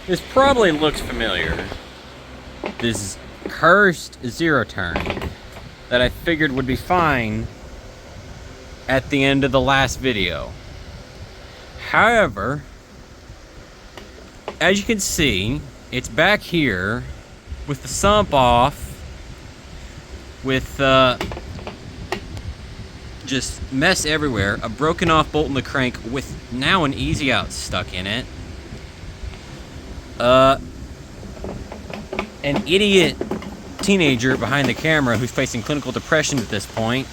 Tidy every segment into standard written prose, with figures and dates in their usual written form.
This probably looks familiar. This cursed zero turn that I figured would be fine at the end of the last video. However, as you can see, it's back here with the sump off, with just mess everywhere, a broken off bolt in the crank with now an easy out stuck in it. An idiot teenager behind the camera who's facing clinical depression at this point.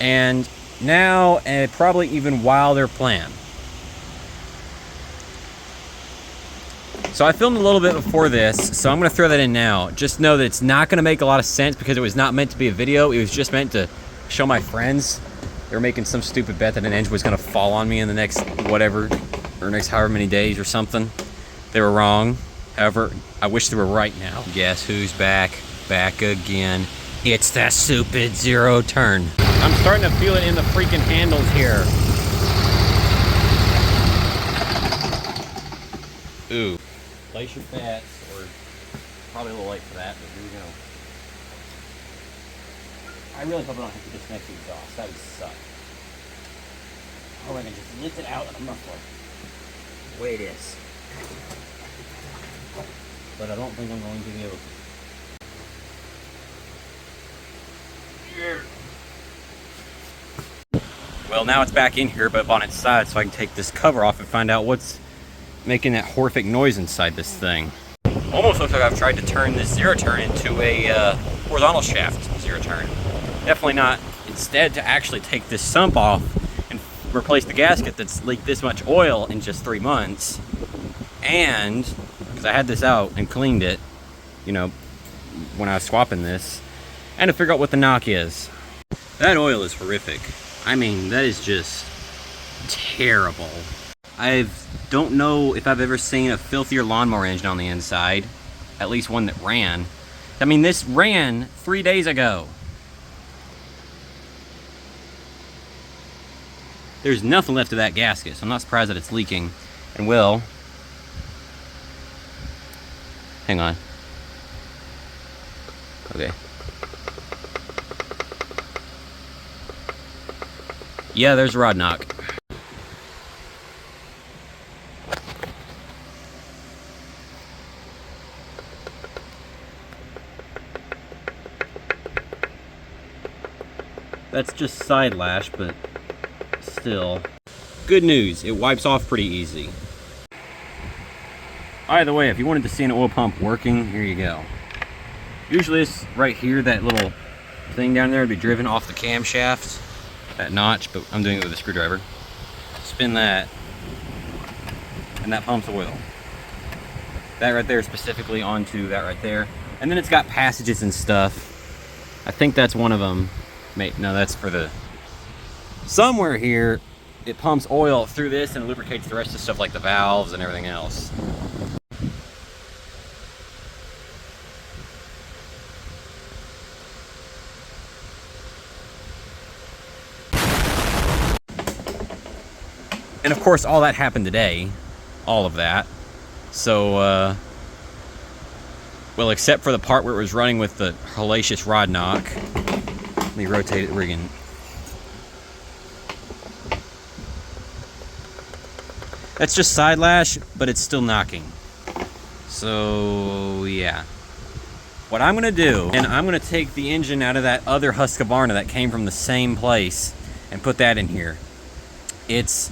And now, probably even wilder plan. So I filmed a little bit before this, so I'm gonna throw that in now. Just know that it's not gonna make a lot of sense because it was not meant to be a video. It was just meant to show my friends. They were making some stupid bet that an engine was gonna fall on me in the next whatever, or next however many days or something. They were wrong. However, I wish they were right now. Guess who's back? Back again. It's that stupid zero turn. I'm starting to feel it in the freaking handles here. Ooh. Place your bets, or probably a little late for that, but here we go. I really hope I don't have to disconnect the exhaust. That would suck. Or I can just lift it out like a muffler. The way it is. But I don't think I'm going to be able to. Well, now it's back in here, but on its side, so I can take this cover off and find out what's making that horrific noise inside this thing. Almost looks like I've tried to turn this zero turn into a horizontal shaft zero turn. Definitely not. Instead, to actually take this sump off and replace the gasket that's leaked this much oil in just 3 months. And, because I had this out and cleaned it, you know, when I was swapping this, and to figure out what the knock is. That oil is horrific. I mean, that is just terrible. I don't know if I've ever seen a filthier lawnmower engine on the inside. At least one that ran. I mean, this ran 3 days ago. There's nothing left of that gasket, so I'm not surprised that it's leaking. And will. Hang on. Okay. Yeah, there's a rod knock. That's just side lash, but still. Good news, it wipes off pretty easy. Either way, if you wanted to see an oil pump working, here you go. Usually this right here, that little thing down there would be driven off the camshaft, that notch, but I'm doing it with a screwdriver. Spin that, and that pumps oil. That right there specifically onto that right there. And then it's got passages and stuff. I think that's one of them. No, that's for the... Somewhere here, it pumps oil through this and lubricates the rest of the stuff like the valves and everything else. And of course, all that happened today. All of that. So, well, except for the part where it was running with the hellacious rod knock. Let me rotate it rigging. That's just side lash, but it's still knocking. So, yeah. What I'm gonna do, and I'm gonna take the engine out of that other Husqvarna that came from the same place and put that in here. It's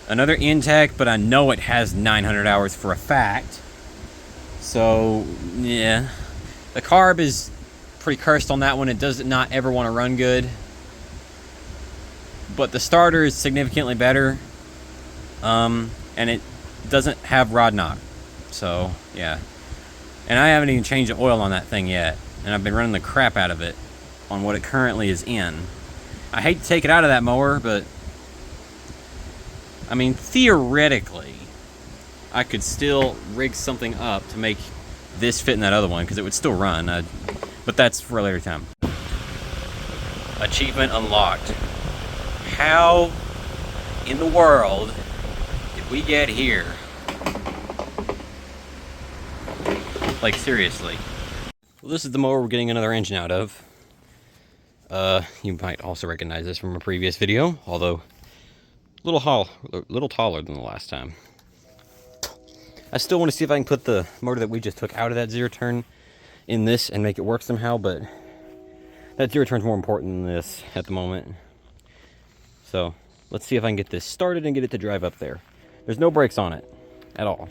another Intech, but I know it has 900 hours for a fact. So, yeah. The carb is pretty cursed on that one. It does not ever want to run good. But the starter is significantly better. And it doesn't have rod knock. So, yeah. And I haven't even changed the oil on that thing yet. And I've been running the crap out of it on what it currently is in. I hate to take it out of that mower, but I mean, theoretically, I could still rig something up to make this fit in that other one, because it would still run. But that's for a later time. Achievement unlocked. How in the world did did we get here? Like, seriously. Well, this is the mower we're getting another engine out of. You might also recognize this from a previous video, although a little taller than the last time. I still want to see if I can put the motor that we just took out of that zero turn in this and make it work somehow, but that zero turn is more important than this at the moment. So let's see if I can get this started and get it to drive up there. There's no brakes on it at all,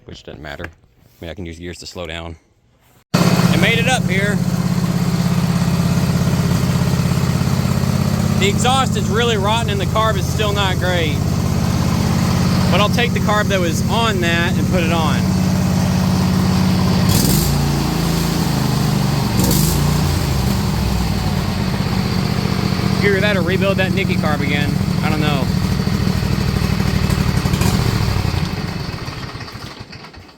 which doesn't matter. I mean, I can use gears to slow down. I made it up here. The exhaust is really rotten and the carb is still not great. But I'll take the carb that was on that and put it on. Either that or rebuild that Nicky carb again. I don't know.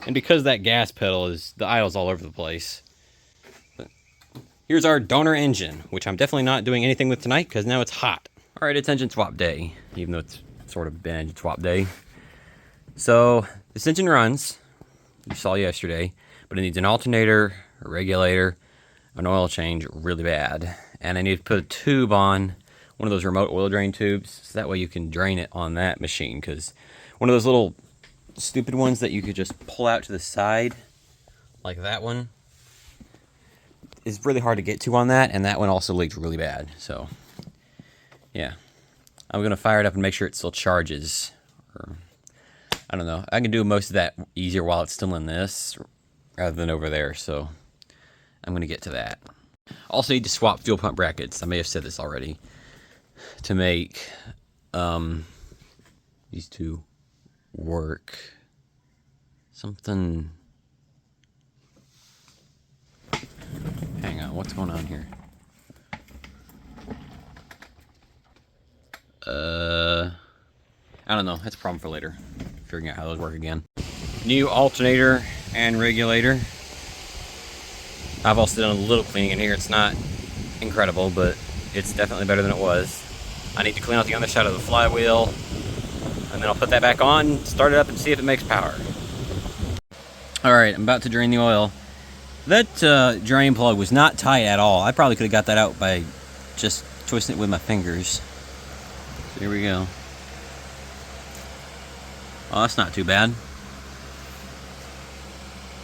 And because that gas pedal is, the idle's all over the place. But here's our donor engine, which I'm definitely not doing anything with tonight because now it's hot. All right, it's engine swap day, even though it's sort of been engine swap day. So this engine runs, you saw yesterday, but it needs an alternator, a regulator, an oil change really bad. And I need to put a tube on one of those remote oil drain tubes, so that way you can drain it on that machine, because one of those little stupid ones that you could just pull out to the side, like that one, is really hard to get to on that, and that one also leaks really bad. So yeah, I'm gonna fire it up and make sure it still charges. Or, I don't know, I can do most of that easier while it's still in this rather than over there, so I'm gonna get to that. Also need to swap fuel pump brackets. I may have said this already. To make these two work. Something. Hang on, what's going on here? I don't know. That's a problem for later. Figuring out how those work again. New alternator and regulator. I've also done a little cleaning in here. It's not incredible, but it's definitely better than it was. I need to clean out the underside of the flywheel, and then I'll put that back on, start it up, and see if it makes power. Alright, I'm about to drain the oil. That drain plug was not tight at all. I probably could have got that out by just twisting it with my fingers. So here we go. Oh, that's not too bad.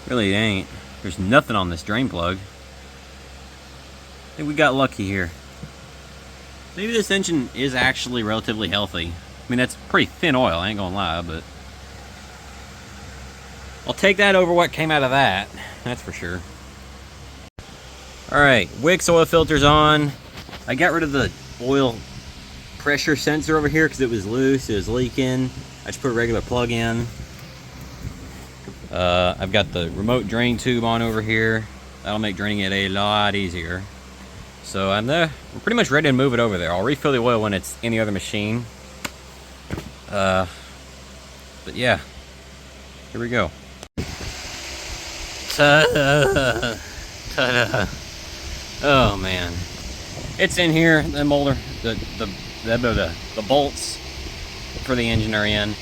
Really, it ain't. There's nothing on this drain plug. I think we got lucky here. Maybe this engine is actually relatively healthy. I mean, that's pretty thin oil, I ain't gonna lie, but I'll take that over what came out of that. That's for sure. Alright, Wix oil filter's on. I got rid of the oil pressure sensor over here because it was loose, it was leaking. I just put a regular plug in. I've got the remote drain tube on over here. That'll make draining it a lot easier. So we're pretty much ready to move it over there. I'll refill the oil when it's in the other machine. But yeah, here we go. Ta-da! Ta-da! Oh man, it's in here. The molder, the bolts for the engine are in.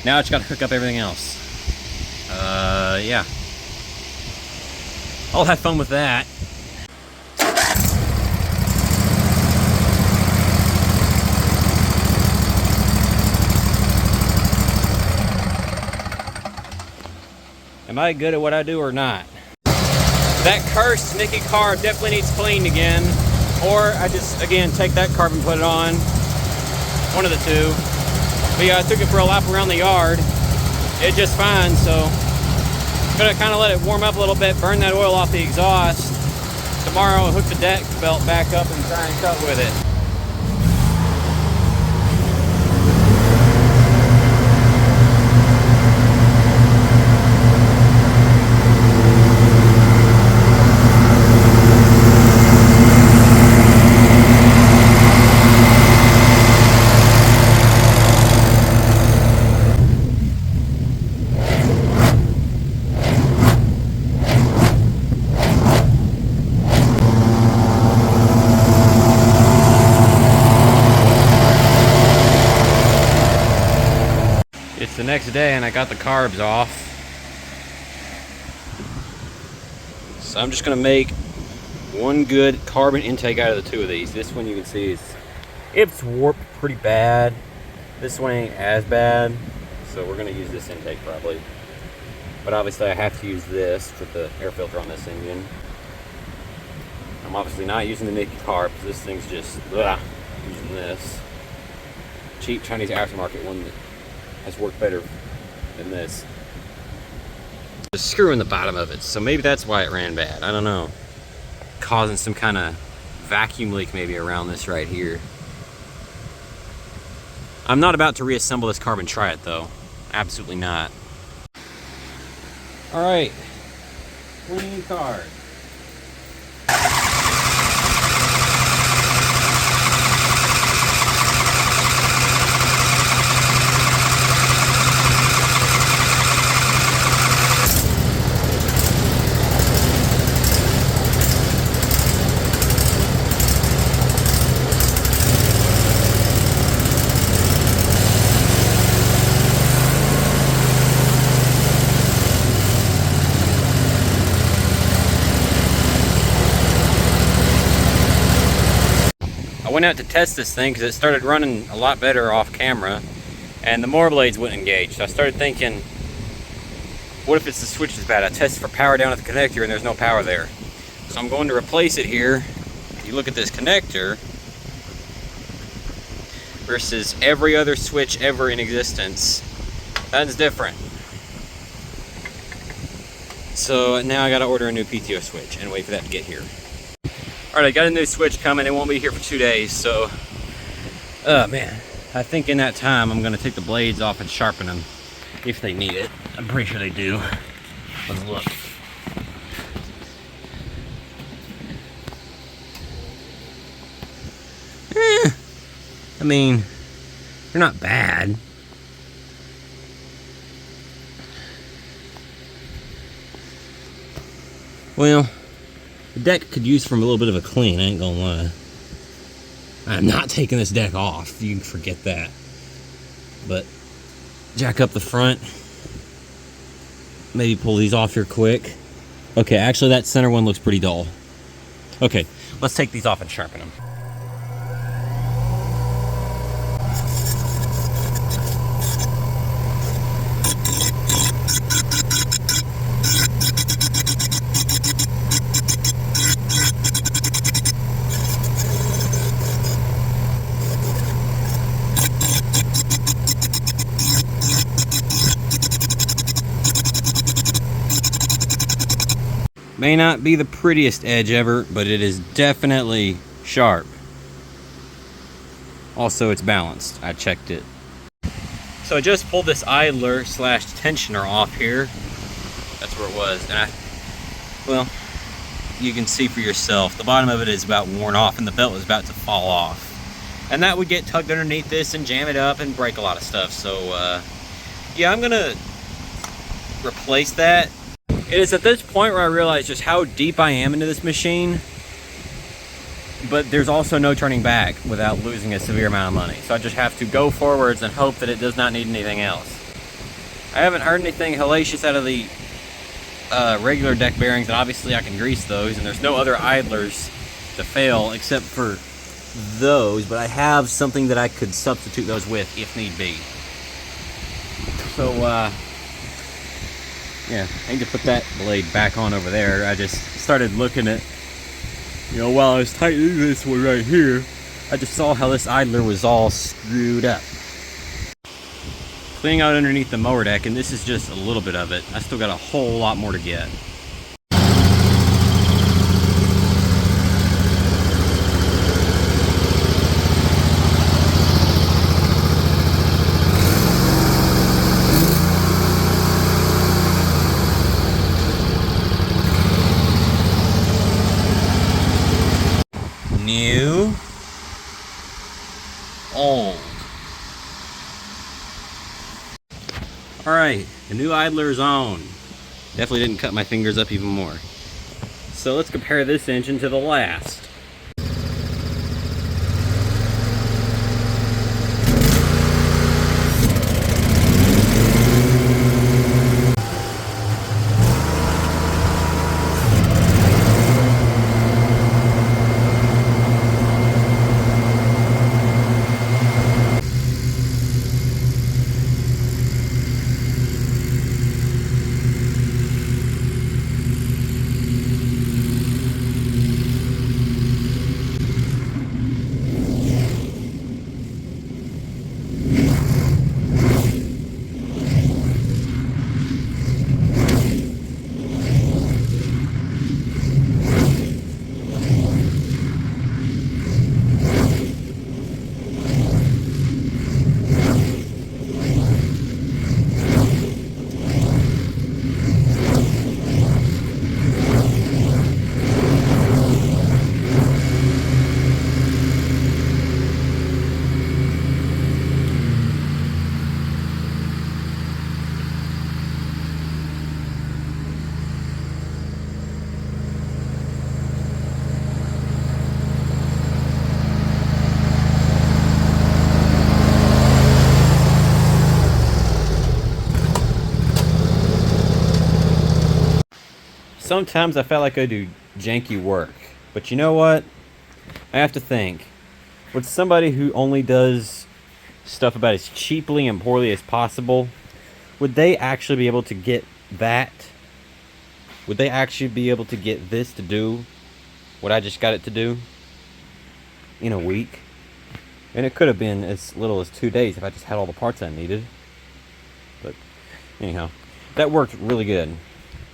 Now I just got to hook up everything else. Yeah. I'll have fun with that. Am I good at what I do or not? That cursed Nicky carb definitely needs cleaned again. Or I just, again, take that carb and put it on. One of the two. But yeah, I took it for a lap around the yard. It's just fine, so gonna kind of let it warm up a little bit, burn that oil off the exhaust. Tomorrow I'll hook the deck belt back up and try and cut with it. the next day and I got the carbs off. So I'm just gonna make one good carbon intake out of the two of these. This one you can see it's warped pretty bad. This one ain't as bad, so we're gonna use this intake probably. But obviously I have to use this for the air filter on this engine. I'm obviously not using the Mickey carb, because this thing's just using this cheap Chinese aftermarket one that has worked better than this. The screw in the bottom of it, so maybe that's why it ran bad. I don't know. Causing some kind of vacuum leak maybe around this right here. I'm not about to reassemble this carb and try it though. Absolutely not. Alright. Clean card. I went out to test this thing because it started running a lot better off camera and the motor blades wouldn't engage. So I started thinking, what if it's the switch is bad? I tested for power down at the connector and there's no power there. So I'm going to replace it here. If you look at this connector versus every other switch ever in existence, that's different. So now I gotta order a new PTO switch and wait for that to get here. Alright, I got a new switch coming. It won't be here for 2 days, so... Oh, man. I think in that time, I'm going to take the blades off and sharpen them. If they need it. I'm pretty sure they do. Let's look. I mean, they're not bad. Well... the deck could use from a little bit of a clean, I ain't gonna lie. I'm not taking this deck off, you can forget that. But, jack up the front. Maybe pull these off here quick. Okay, actually that center one looks pretty dull. Okay, let's take these off and sharpen them. May not be the prettiest edge ever, but it is definitely sharp. Also, it's balanced. I checked it. So I just pulled this idler slash tensioner off here. That's where it was. And well, you can see for yourself. The bottom of it is about worn off and the belt is about to fall off. And that would get tugged underneath this and jam it up and break a lot of stuff. So, yeah, I'm gonna replace that. It is at this point where I realize just how deep I am into this machine, but there's also no turning back without losing a severe amount of money. So I just have to go forwards and hope that it does not need anything else. I haven't heard anything hellacious out of the regular deck bearings, and obviously I can grease those, and there's no other idlers to fail except for those, but I have something that I could substitute those with if need be. So, yeah, I need to put that blade back on over there. I just started looking at, while I was tightening this one right here, I just saw how this idler was all screwed up. Cleaning out underneath the mower deck, and this is just a little bit of it. I still got a whole lot more to get. New, old. Alright, the new idler is on. Definitely didn't cut my fingers up even more. So let's compare this engine to the last. sometimes I felt like I do janky work. But you know what? I have to think. With somebody who only does stuff about as cheaply and poorly as possible, would they actually be able to get that? Would they actually be able to get this to do what I just got it to do in a week? And it could have been as little as 2 days if I just had all the parts I needed. But anyhow, that worked really good.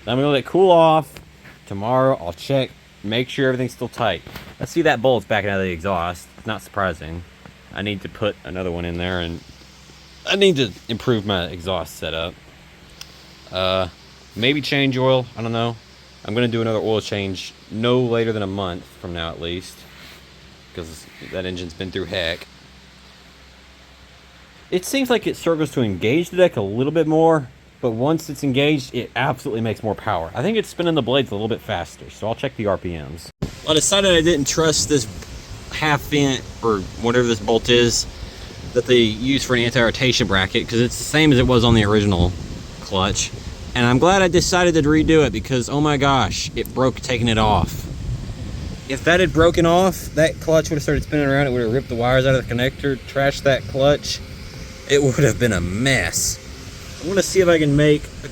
I'm gonna let it cool off. Tomorrow I'll check, make sure everything's still tight. I see that bulb's backing out of the exhaust. It's not surprising. I need to put another one in there, and I need to improve my exhaust setup. Maybe change oil, I don't know. I'm gonna do another oil change no later than a month from now at least, because that engine's been through heck. It seems like it struggles to engage the deck a little bit more, but once it's engaged, it absolutely makes more power. I think it's spinning the blades a little bit faster, so I'll check the RPMs. I decided I didn't trust this half inch, or whatever this bolt is, that they use for an anti-rotation bracket, because it's the same as it was on the original clutch. And I'm glad I decided to redo it, because oh my gosh, it broke taking it off. If that had broken off, that clutch would have started spinning around, it would have ripped the wires out of the connector, trashed that clutch. It would have been a mess. I'm gonna see if I can make an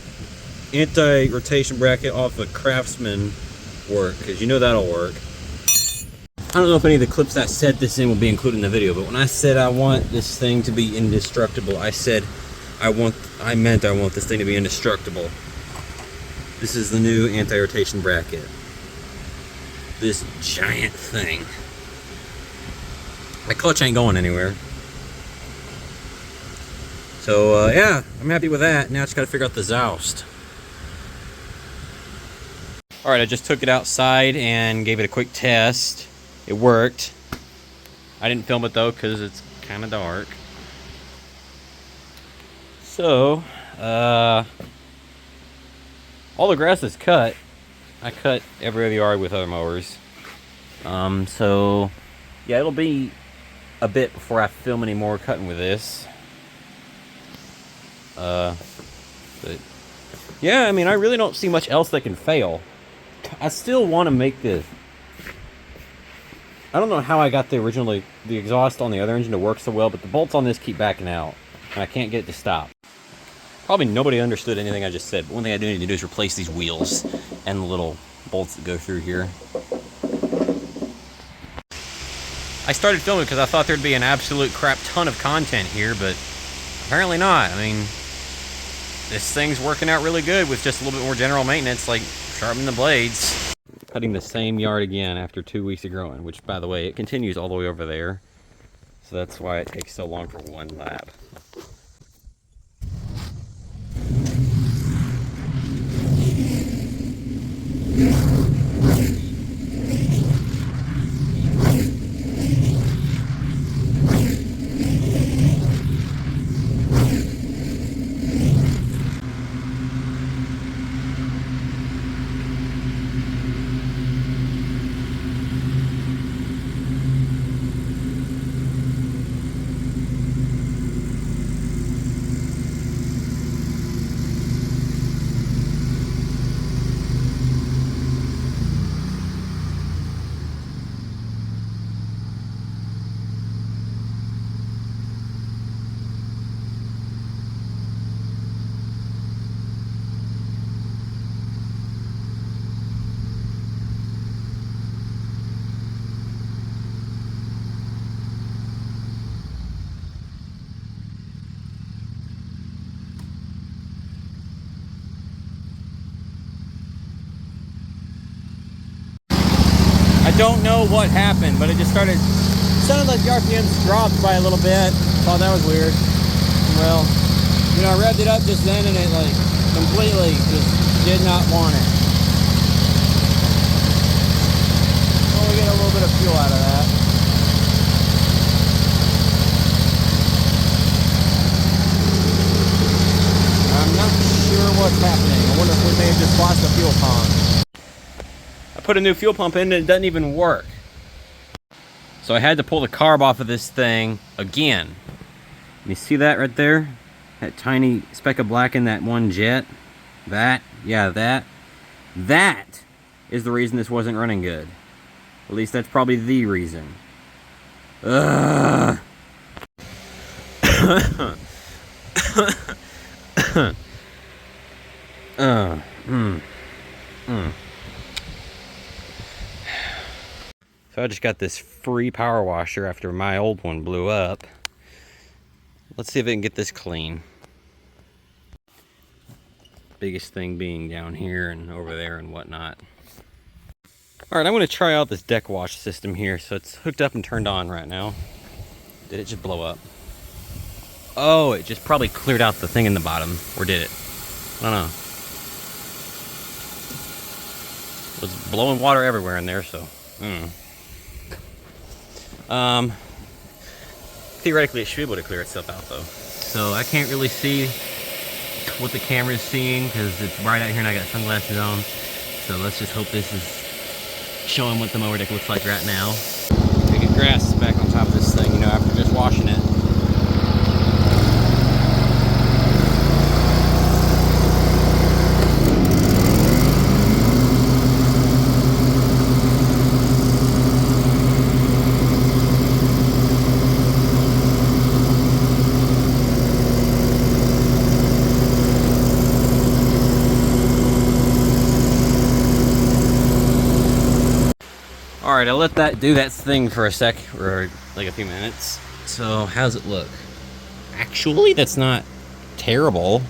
anti-rotation bracket off the Craftsman work, because you know that'll work. I don't know if any of the clips that said this in will be included in the video, but when I said I want this thing to be indestructible, I said I meant I want this thing to be indestructible. This is the new anti-rotation bracket. This giant thing. My clutch ain't going anywhere. So yeah, I'm happy with that. Now I just gotta figure out the Zoust. Alright, I just took it outside and gave it a quick test. It worked. I didn't film it though because it's kind of dark. So, all the grass is cut. I cut every other yard with other mowers. So, yeah, it'll be a bit before I film any more cutting with this. But, yeah, I mean, I really don't see much else that can fail. I still want to make this. I don't know how I got the exhaust on the other engine to work so well, but the bolts on this keep backing out, and I can't get it to stop. Probably nobody understood anything I just said, but one thing I do need to do is replace these wheels and the little bolts that go through here. I started filming because I thought there'd be an absolute crap ton of content here, but apparently not. I mean, this thing's working out really good with just a little bit more general maintenance, like sharpening the blades. Cutting the same yard again after 2 weeks of growing, which, by the way, it continues all the way over there. So that's why it takes so long for one lap. I don't know what happened, but it just sounded like the RPMs dropped by a little bit. Thought that was weird. Well, you know, I revved it up just then and it like completely just did not want it. Only get a little bit of fuel out of that. I'm not sure what's happening. I wonder if we may have just lost the fuel pump. I put a new fuel pump in and it doesn't even work. So I had to pull the carb off of this thing again. You see that right there? That tiny speck of black in that one jet? That? Yeah, that. That is the reason this wasn't running good. At least that's probably the reason. Ugh. So I just got this free power washer after my old one blew up. Let's see if I can get this clean. Biggest thing being down here and over there and whatnot. All right, I'm gonna try out this deck wash system here. So it's hooked up and turned on right now. Did it just blow up? Oh, it just probably cleared out the thing in the bottom. Or did it? I don't know. It was blowing water everywhere in there, so. Theoretically, it should be able to clear itself out, though. So I can't really see what the camera is seeing because it's bright out here and I got sunglasses on. So let's just hope this is showing what the mower deck looks like right now. Taking grass back on top of this thing, you know, after just washing it. Alright, I'll let that do that thing for a sec, or like a few minutes. So, how's it look? Actually, that's not terrible.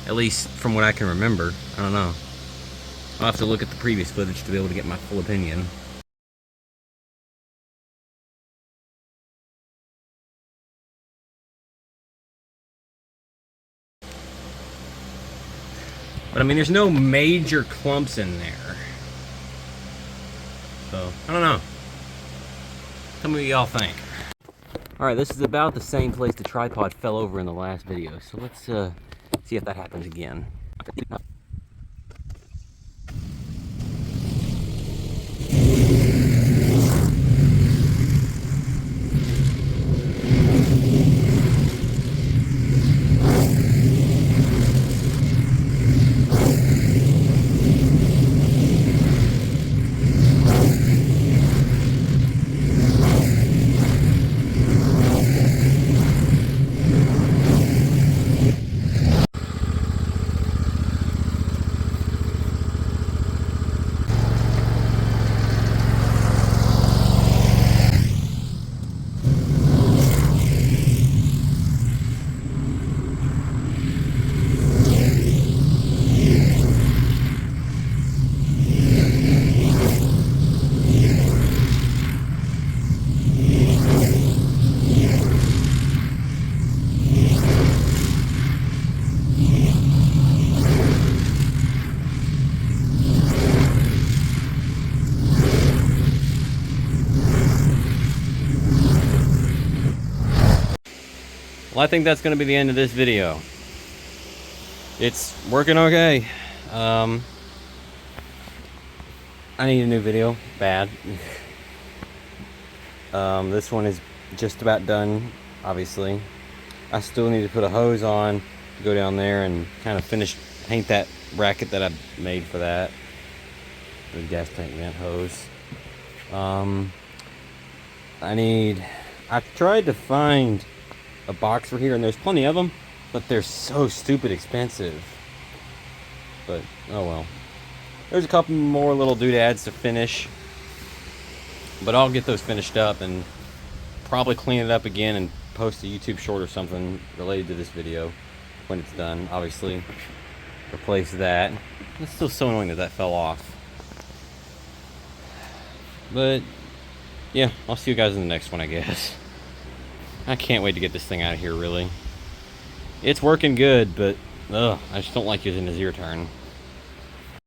At least from what I can remember. I don't know. I'll have to look at the previous footage to be able to get my full opinion. But I mean, there's no major clumps in there. So, I don't know. Tell me what y'all think. Alright, this is about the same place the tripod fell over in the last video. So let's see if that happens again. Well, I think that's going to be the end of this video. It's working okay. I need a new video, bad. This one is just about done, obviously. I still need to put a hose on to go down there and kind of paint that bracket that I made for that. The gas tank vent hose. I tried to find a box for here, and there's plenty of them, but they're so stupid expensive. But oh well. There's a couple more little doodads to finish, but I'll get those finished up and probably clean it up again and post a YouTube short or something related to this video when it's done. Obviously replace that. It's still so annoying that fell off, but yeah, I'll see you guys in the next one, I guess. I can't wait to get this thing out of here, really. It's working good, but I just don't like using the zero turn.